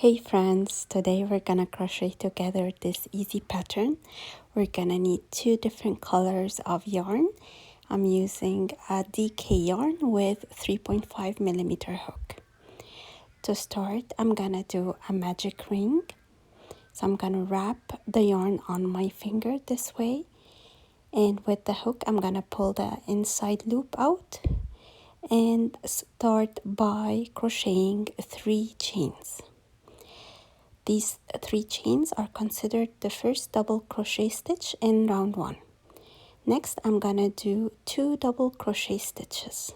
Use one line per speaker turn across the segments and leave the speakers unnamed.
Hey friends, today we're gonna crochet together this easy pattern. We're gonna need two different colors of yarn. I'm using a DK yarn with 3.5 millimeter hook. To start, I'm gonna do a magic ring. So I'm gonna wrap the yarn on my finger this way, and with the hook I'm gonna pull the inside loop out and start by crocheting 3 chains. These 3 chains are considered the first double crochet stitch in round 1. Next, I'm gonna do 2 double crochet stitches.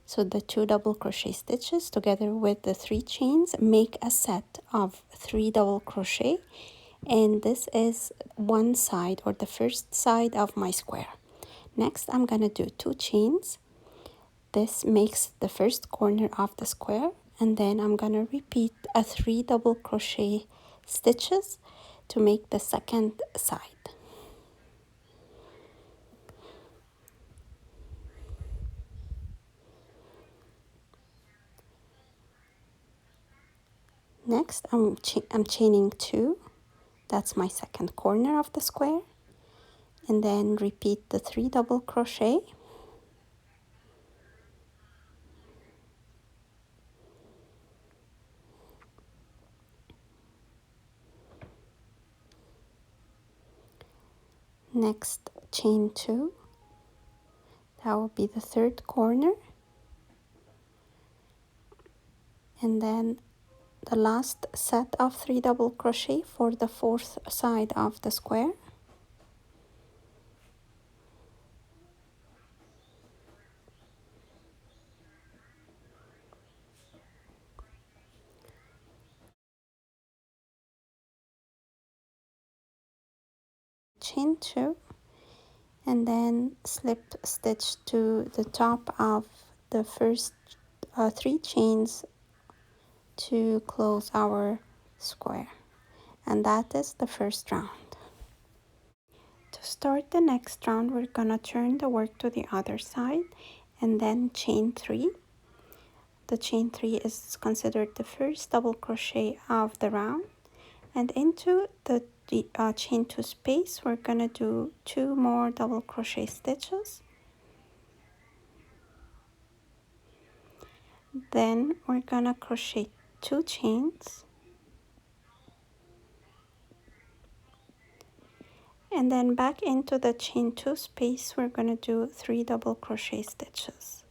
So the 2 double crochet stitches together with the 3 chains make a set of 3 double crochet, and this is one side or the first side of my square. Next, I'm gonna do 2 chains. This makes the first corner of the square, and then I'm gonna repeat a 3 double crochet stitches to make the second side. Next, I'm chaining 2. That's my second corner of the square, and then repeat the 3 double crochet. Next, chain 2. That will be the third corner, and then the last set of 3 double crochet for the fourth side of the square. Chain 2, and then slip stitch to the top of the first 3 chains to close our square, and that is the first round. To start the next round, we're gonna turn the work to the other side and then chain 3. The chain 3 is considered the first double crochet of the round, and into the chain 2 space we're gonna do 2 more double crochet stitches. Then we're gonna crochet 2 chains, and then back into the chain 2 space we're gonna do 3 double crochet stitches.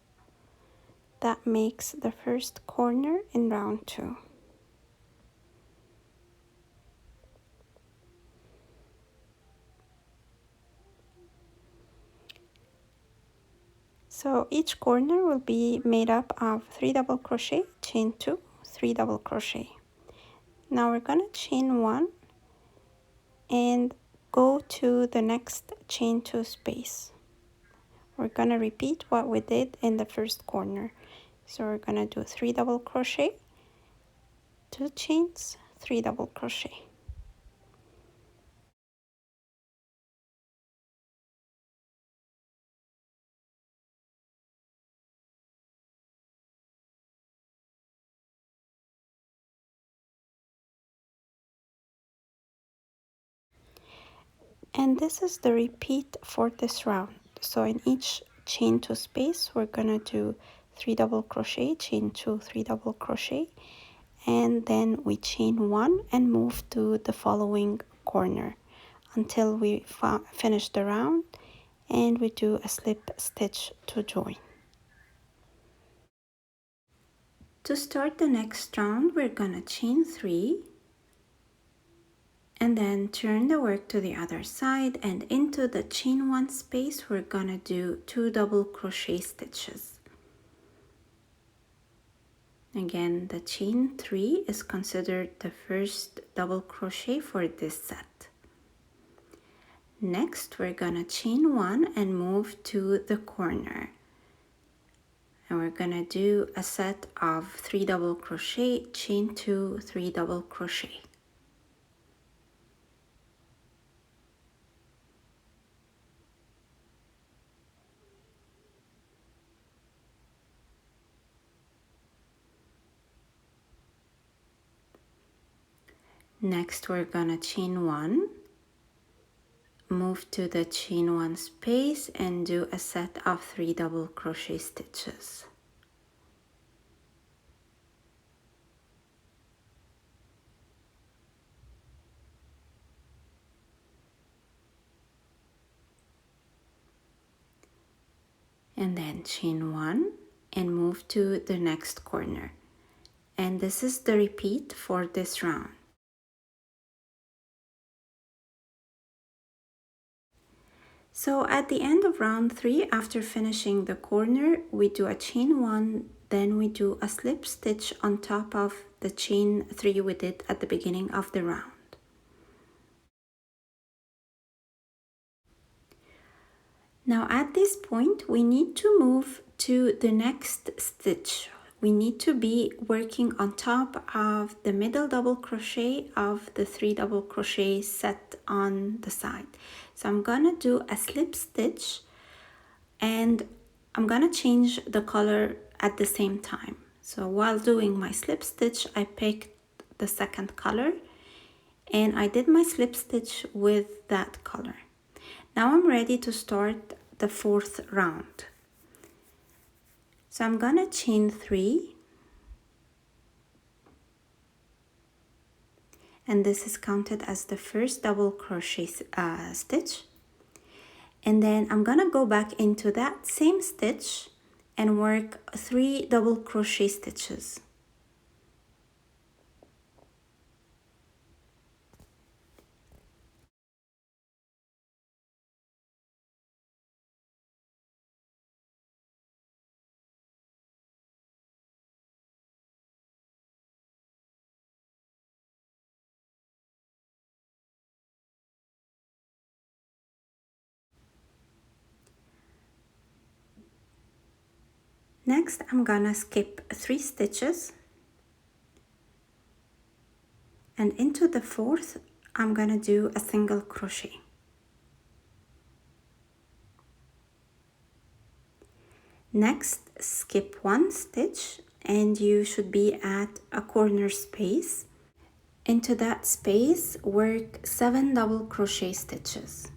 That makes the first corner in round 2. So each corner will be made up of 3 double crochet, chain 2, 3 double crochet. Now we're gonna chain 1 and go to the next chain 2 space. We're gonna repeat what we did in the first corner. So we're gonna do 3 double crochet, 2 chains, 3 double crochet. And this is the repeat for this round. So in each chain 2 space we're gonna do 3 double crochet, chain 2, 3 double crochet, and then we chain 1 and move to the following corner until we finish the round, and we do a slip stitch to join. To start the next round, we're gonna chain 3 and then turn the work to the other side, and into the chain 1 space we're gonna do 2 double crochet stitches. Again, the chain 3 is considered the first double crochet for this set. Next, we're gonna chain 1 and move to the corner, and we're gonna do a set of 3 double crochet, chain 2, 3 double crochet. Next we're gonna chain 1, move to the chain 1 space and do a set of 3 double crochet stitches. And then chain 1 and move to the next corner. And this is the repeat for this round. So at the end of round 3, after finishing the corner, we do a chain 1, then we do a slip stitch on top of the chain 3 we did at the beginning of the round. Now at this point, we need to move to the next stitch. We need to be working on top of the middle double crochet of the 3 double crochet set on the side. So I'm gonna do a slip stitch and I'm gonna change the color at the same time. So while doing my slip stitch, I picked the second color and I did my slip stitch with that color. Now I'm ready to start the 4th round. So I'm gonna chain 3, and this is counted as the first double crochet stitch. And then I'm gonna go back into that same stitch and work 3 double crochet stitches. Next, I'm gonna skip 3 stitches, and into the 4th, I'm gonna do a single crochet. Next, skip 1 stitch, and you should be at a corner space. Into that space, work 7 double crochet stitches.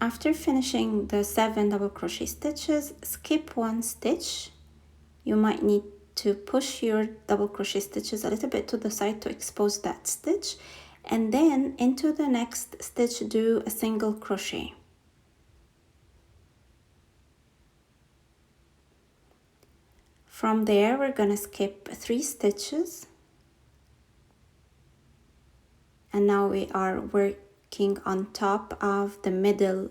After finishing the 7 double crochet stitches, skip 1 stitch. You might need to push your double crochet stitches a little bit to the side to expose that stitch, and then into the next stitch do a single crochet. From there we're gonna skip 3 stitches, and now we are working on top of the middle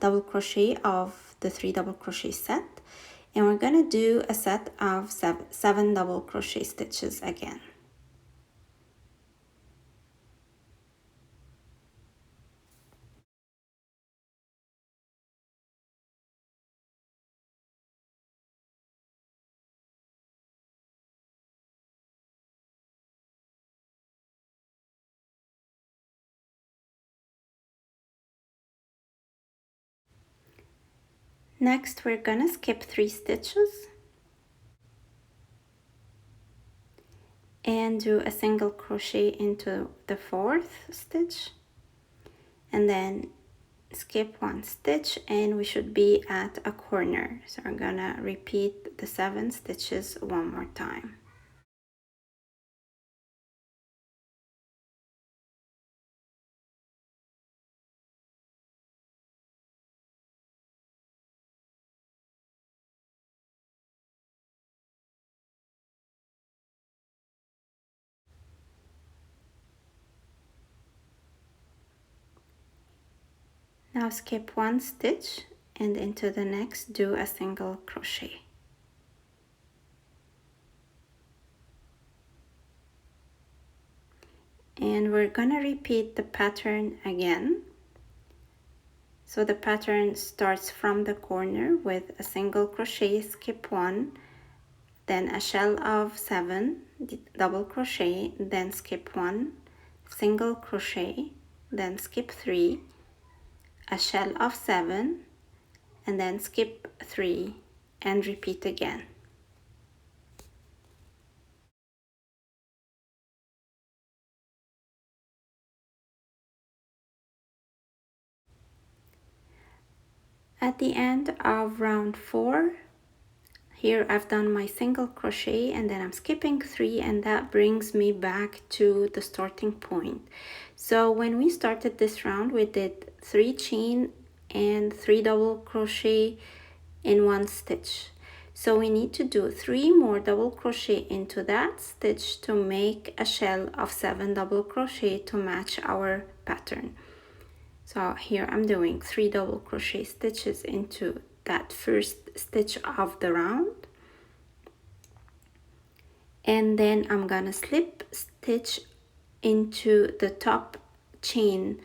double crochet of the 3 double crochet set, and we're gonna do a set of 7 double crochet stitches again. Next, we're gonna skip 3 stitches and do a single crochet into the 4th stitch, and then skip 1 stitch, and we should be at a corner. So we're gonna repeat the 7 stitches one more time. Now skip 1 stitch and into the next do a single crochet. and we're gonna repeat the pattern again. So the pattern starts from the corner with a single crochet, skip 1, then a shell of 7, double crochet, then skip 1, single crochet, then skip 3, a shell of 7, and then skip 3 and repeat again. At the end of round 4, here I've done my single crochet and then I'm skipping 3, and that brings me back to the starting point. So when we started this round, we did 3 chain and 3 double crochet in 1 stitch. So we need to do 3 more double crochet into that stitch to make a shell of 7 double crochet to match our pattern. So here I'm doing 3 double crochet stitches into that first stitch of the round, and then I'm gonna slip stitch into the top chain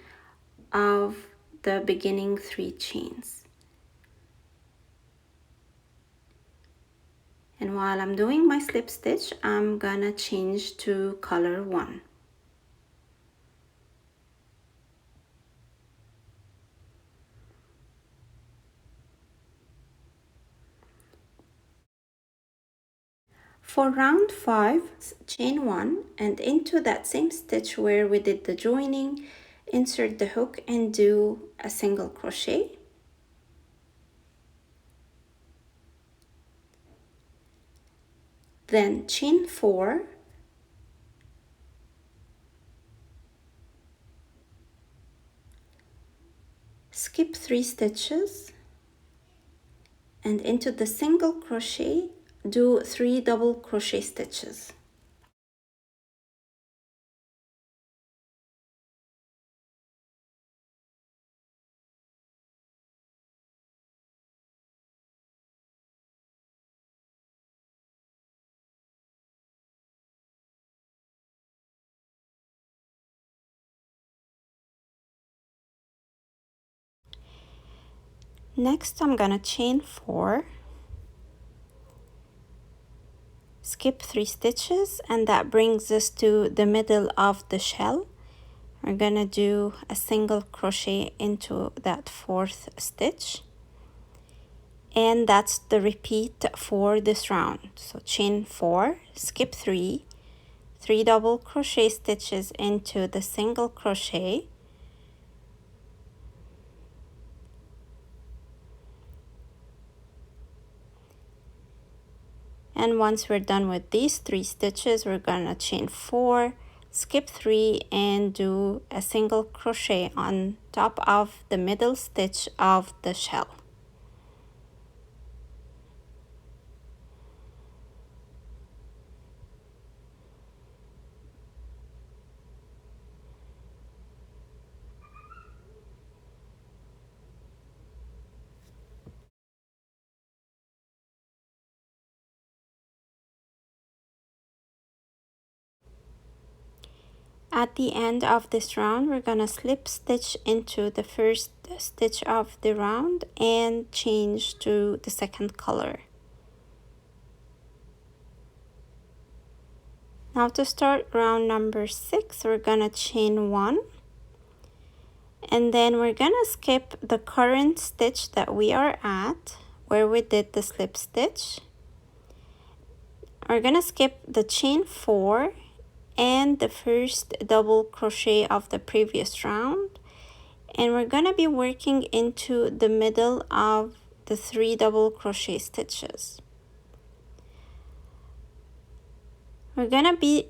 of the beginning 3 chains. And while I'm doing my slip stitch, I'm gonna change to color 1. For round 5, chain 1 and into that same stitch where we did the joining, insert the hook and do a single crochet. Then chain 4, skip 3 stitches, and into the single crochet do 3 double crochet stitches. Next I'm gonna chain 4, skip 3 stitches, and that brings us to the middle of the shell. We're gonna do a single crochet into that 4th stitch, and that's the repeat for this round. So chain 4, skip 3, 3 double crochet stitches into the single crochet, and once we're done with these 3 stitches, we're gonna chain 4, skip 3, and do a single crochet on top of the middle stitch of the shell. At the end of this round, we're gonna slip stitch into the first stitch of the round and change to the second color. Now to start round number 6, we're gonna chain 1, and then we're gonna skip the current stitch that we are at where we did the slip stitch. We're gonna skip the chain 4 and the first double crochet of the previous round, and we're gonna be working into the middle of the 3 double crochet stitches. We're gonna be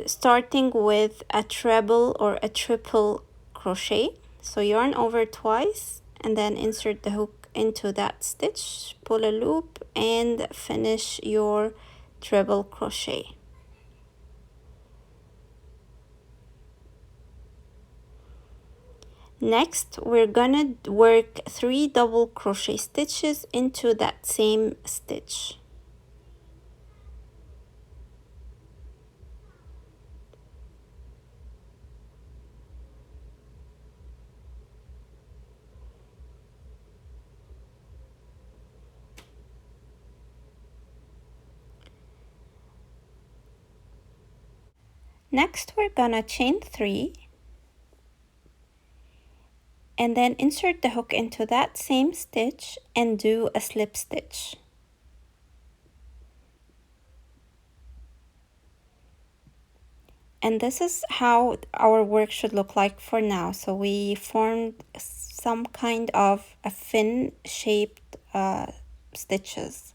starting with a treble or a triple crochet. So yarn over twice and then insert the hook into that stitch, pull a loop, and finish your treble crochet. Next, we're gonna work 3 double crochet stitches into that same stitch. Next, we're gonna chain 3 and then insert the hook into that same stitch and do a slip stitch. And this is how our work should look like for now. So we formed some kind of a fin shaped stitches.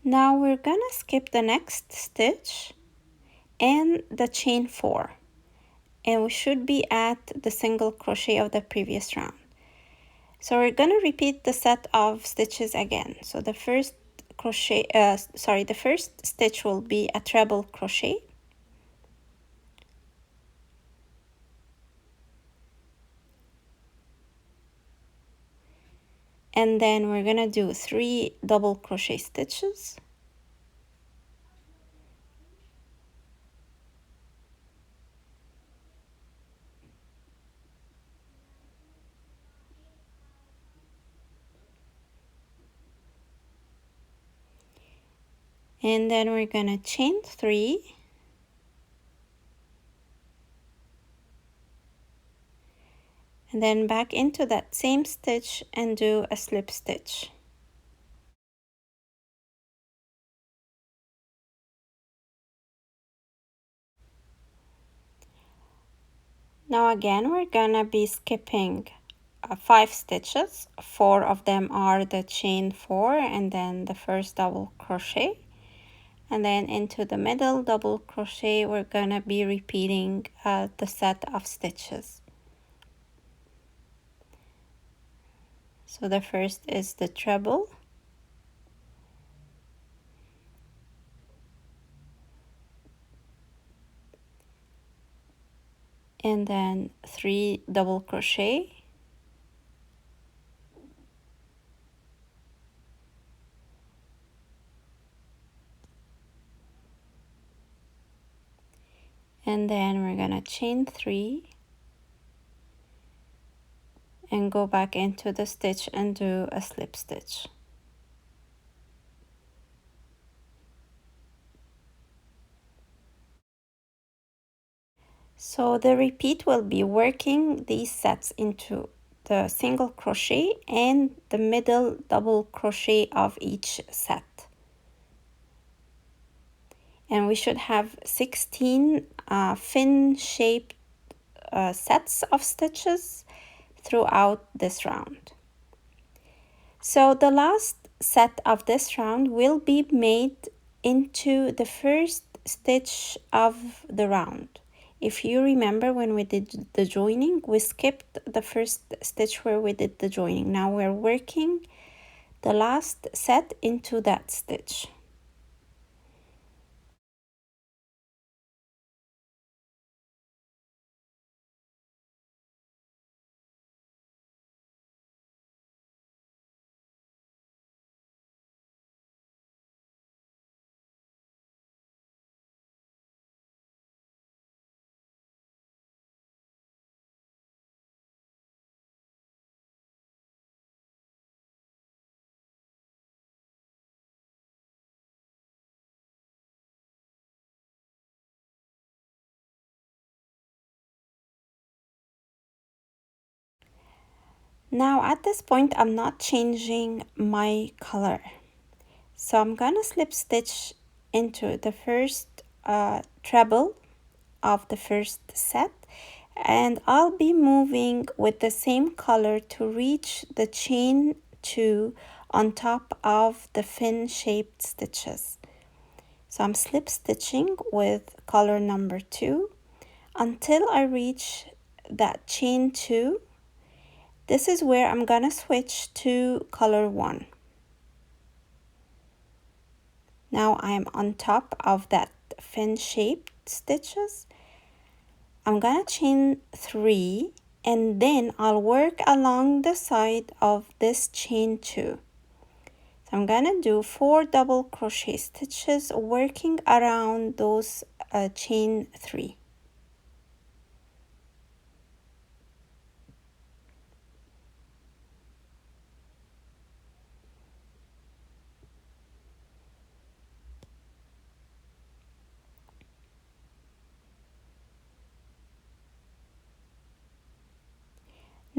Now we're gonna skip the next stitch and the chain 4, and we should be at the single crochet of the previous round. So we're gonna repeat the set of stitches again. So the first crochet, the first stitch will be a treble crochet. And then we're gonna do 3 double crochet stitches. And then we're gonna chain 3. And then back into that same stitch and do a slip stitch. Now again, we're gonna be skipping 5 stitches. 4 of them are the chain 4 and then the first double crochet. And then into the middle double crochet, we're gonna be repeating the set of stitches. So the first is the treble. And then 3 double crochet. And then we're gonna chain 3 and go back into the stitch and do a slip stitch. So the repeat will be working these sets into the single crochet and the middle double crochet of each set. And we should have 16 fin shaped sets of stitches throughout this round. So the last set of this round will be made into the first stitch of the round. If you remember, when we did the joining, we skipped the first stitch where we did the joining. Now we're working the last set into that stitch. Now at this point, I'm not changing my color. So I'm gonna slip stitch into the first treble of the first set, and I'll be moving with the same color to reach the chain 2 on top of the fin shaped stitches. So I'm slip stitching with color number 2 until I reach that chain 2. This is where I'm gonna switch to color 1. Now I'm on top of that fin shaped stitches. I'm gonna chain 3 and then I'll work along the side of this chain 2. So I'm gonna do 4 double crochet stitches working around those chain 3.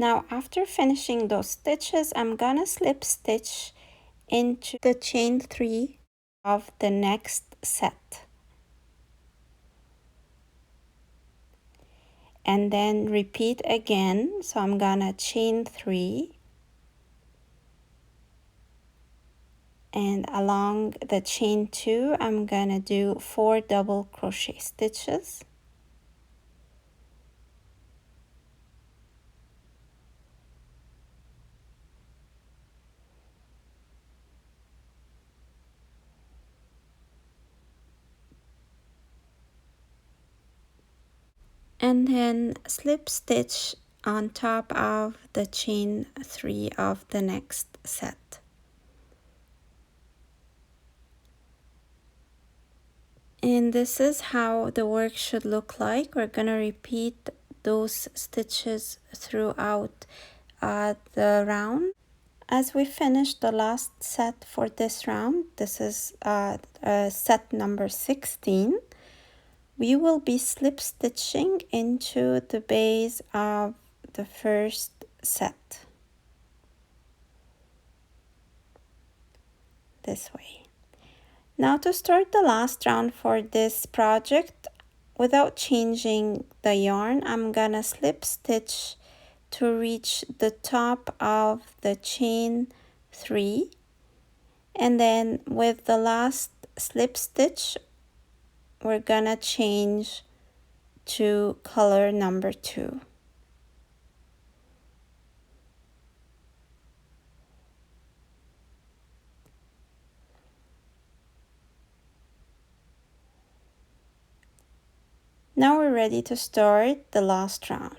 Now after finishing those stitches, I'm gonna slip stitch into the chain 3 of the next set, and then repeat again. So I'm gonna chain 3, and along the chain 2 I'm gonna do 4 double crochet stitches, and then slip stitch on top of the chain 3 of the next set. And this is how the work should look like. We're gonna repeat those stitches throughout the round. As we finish the last set for this round, this is set number 16, we will be slip stitching into the base of the first set, this way. Now to start the last round for this project, without changing the yarn, I'm gonna slip stitch to reach the top of the chain 3, and then with the last slip stitch we're gonna change to color number 2. Now we're ready to start the last round.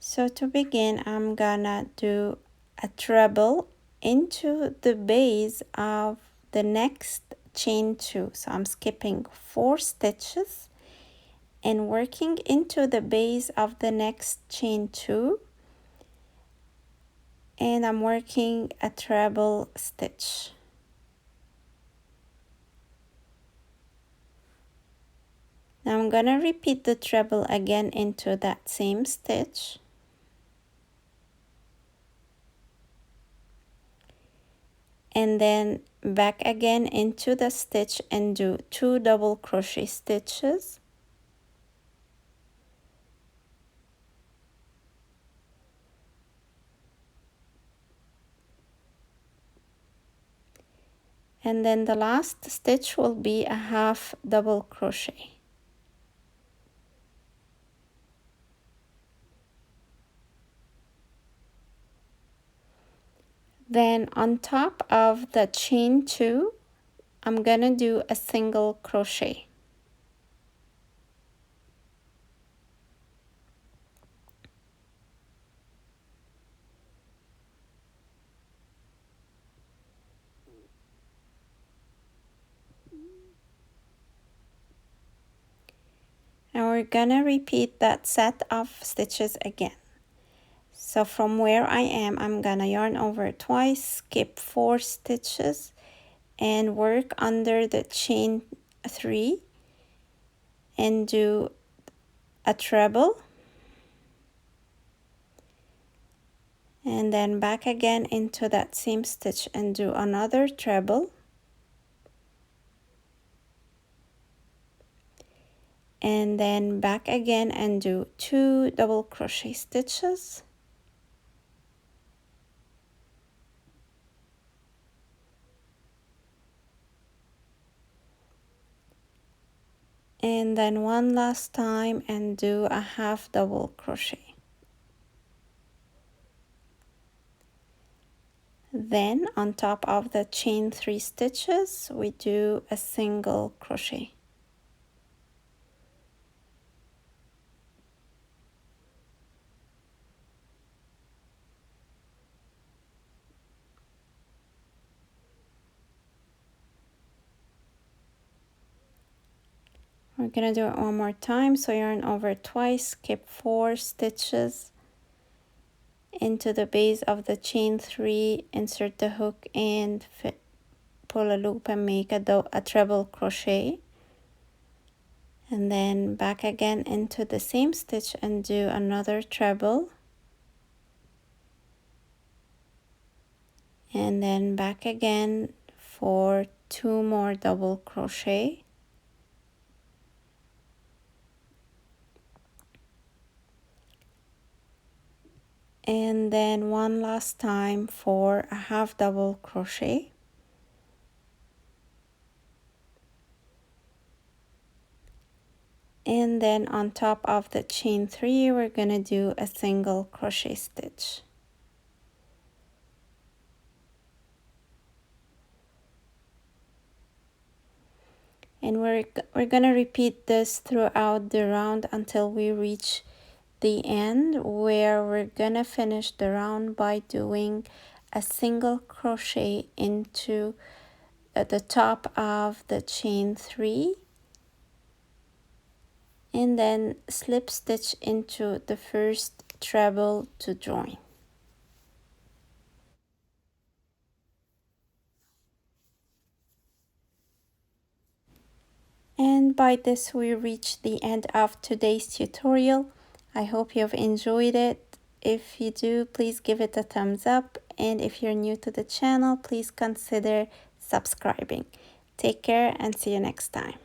So to begin, I'm gonna do a treble into the base of the next chain 2. So I'm skipping 4 stitches and working into the base of the next chain 2, and I'm working a treble stitch. Now I'm gonna repeat the treble again into that same stitch, and then back again into the stitch and do 2 double crochet stitches, and then the last stitch will be a half double crochet. Then on top of the chain 2, I'm gonna do a single crochet. And we're gonna repeat that set of stitches again. So from where I am, I'm gonna yarn over twice, skip 4 stitches, and work under the chain 3 and do a treble, and then back again into that same stitch and do another treble, and then back again and do 2 double crochet stitches, and then one last time and do a half double crochet. Then on top of the chain 3 stitches we do a single crochet. We're gonna do it one more time. So yarn over twice, skip 4 stitches into the base of the chain 3, insert the hook and pull a loop and make a treble crochet, and then back again into the same stitch and do another treble, and then back again for 2 more double crochet, and then one last time for a half double crochet, and then on top of the chain 3 we're gonna do a single crochet stitch. And we're gonna repeat this throughout the round until we reach the end, where we're gonna finish the round by doing a single crochet into the top of the chain 3, and then slip stitch into the first treble to join. And by this we reach the end of today's tutorial. I hope you've enjoyed it. If you do, please give it a thumbs up, and if you're new to the channel, please consider subscribing. Take care and see you next time.